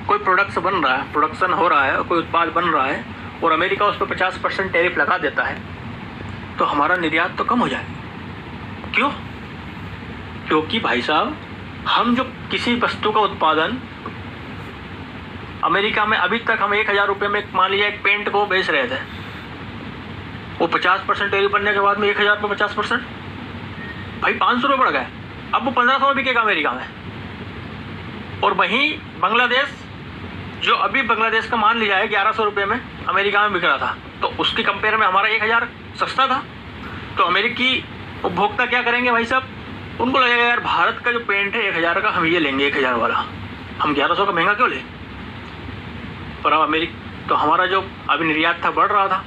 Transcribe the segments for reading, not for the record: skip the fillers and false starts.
कोई प्रोडक्शन हो रहा है, कोई उत्पाद बन रहा है और अमेरिका उस पर 50% टैरिफ लगा देता है, तो हमारा निर्यात तो कम हो जाए। क्यों? क्योंकि भाई साहब, हम जो किसी वस्तु का उत्पादन अमेरिका में अभी तक हम 1000 रुपये में मान लीजिए एक पेंट को बेच रहे थे, वो 50% टैरिफ बनने के बाद में 1000 पर 50%, भाई 500 रुपये बढ़ गए। अब वो 1500 में बिकेगा अमेरिका में। और वहीं बांग्लादेश, जो अभी बांग्लादेश का मान लिया है 1100 रुपये में अमेरिका में बिक रहा था, तो उसके कंपेयर में हमारा 1000 सस्ता था। तो अमेरिकी उपभोक्ता क्या करेंगे भाई साहब, उनको लगेगा यार भारत का जो पेंट है 1000 का, हम ये लेंगे 1000 वाला, हम 1100 का महंगा क्यों लें। पर अब तो हमारा जो अभी निर्यात था बढ़ रहा था,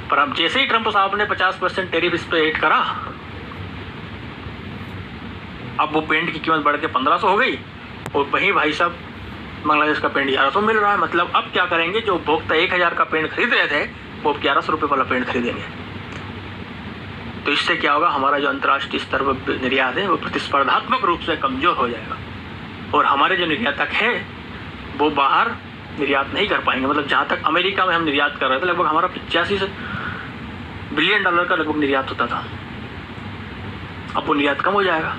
पर अब जैसे ही ट्रंप साहब ने 50% टैरिफ इस पर ऐड करा, अब वो पेंट की कीमत बढ़ के 1500 हो गई और वहीं भाई साहब बांग्लादेश का पेंट 1100 मिल रहा है। मतलब अब क्या करेंगे, जो उपभोक्ता 1000 का पेंट खरीद रहे थे वो अब 1100 रुपये वाला पेंट खरीदेंगे। तो इससे क्या होगा, हमारा जो अंतर्राष्ट्रीय स्तर पर निर्यात है वो प्रतिस्पर्धात्मक रूप से कमज़ोर हो जाएगा और हमारे जो निर्यातक हैं वो बाहर निर्यात नहीं कर पाएंगे। मतलब जहाँ तक अमेरिका में हम निर्यात कर रहे थे, लगभग हमारा 85 बिलियन डॉलर का लगभग निर्यात होता था, अब वो निर्यात कम हो जाएगा।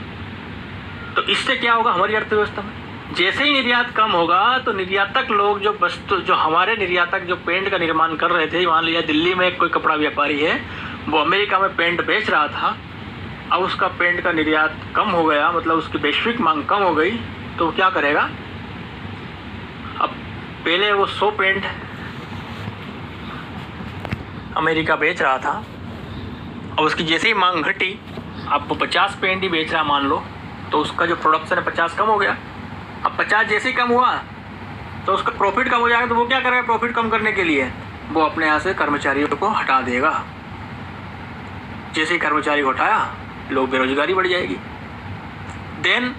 तो इससे क्या होगा हमारी अर्थव्यवस्था में, जैसे ही निर्यात कम होगा तो निर्यातक लोग जो हमारे निर्यातक जो पेंट का निर्माण कर रहे थे, मान लिया दिल्ली में कोई कपड़ा व्यापारी है, वो अमेरिका में पेंट बेच रहा था, अब उसका पेंट का निर्यात कम हो गया, मतलब उसकी वैश्विक मांग कम हो गई, तो वो क्या करेगा, अब पहले वो 100 पेंट अमेरिका बेच रहा था, और उसकी जैसे ही मांग घटी, अब वो 50 पेंट ही बेच रहा मान लो, तो उसका जो प्रोडक्शन है 50 कम हो गया। अब 50 जैसे ही कम हुआ तो उसका प्रॉफिट कम हो जाएगा, तो वो क्या करेगा, प्रॉफिट कम करने के लिए वो अपने यहाँ से कर्मचारियों को हटा देगा। जैसे ही कर्मचारी को हटाया, लोग बेरोजगारी बढ़ जाएगी। देन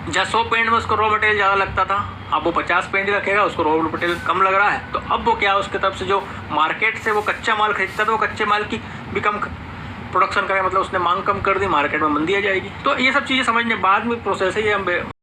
जहाँ 100 पेंट में उसको रॉ मटेरियल ज़्यादा लगता था, अब वो 50 पेंट ही रखेगा, उसको रॉ मटेरियल कम लग रहा है, तो अब वो क्या, उसके तरफ से जो मार्केट से वो कच्चा माल खरीदता था, वो कच्चे माल की भी कम प्रोडक्शन करेगा, मतलब उसने मांग कम कर दी, मार्केट में मंदी आ जाएगी। तो ये सब चीज़ें समझने बाद में प्रोसेस है, ये हम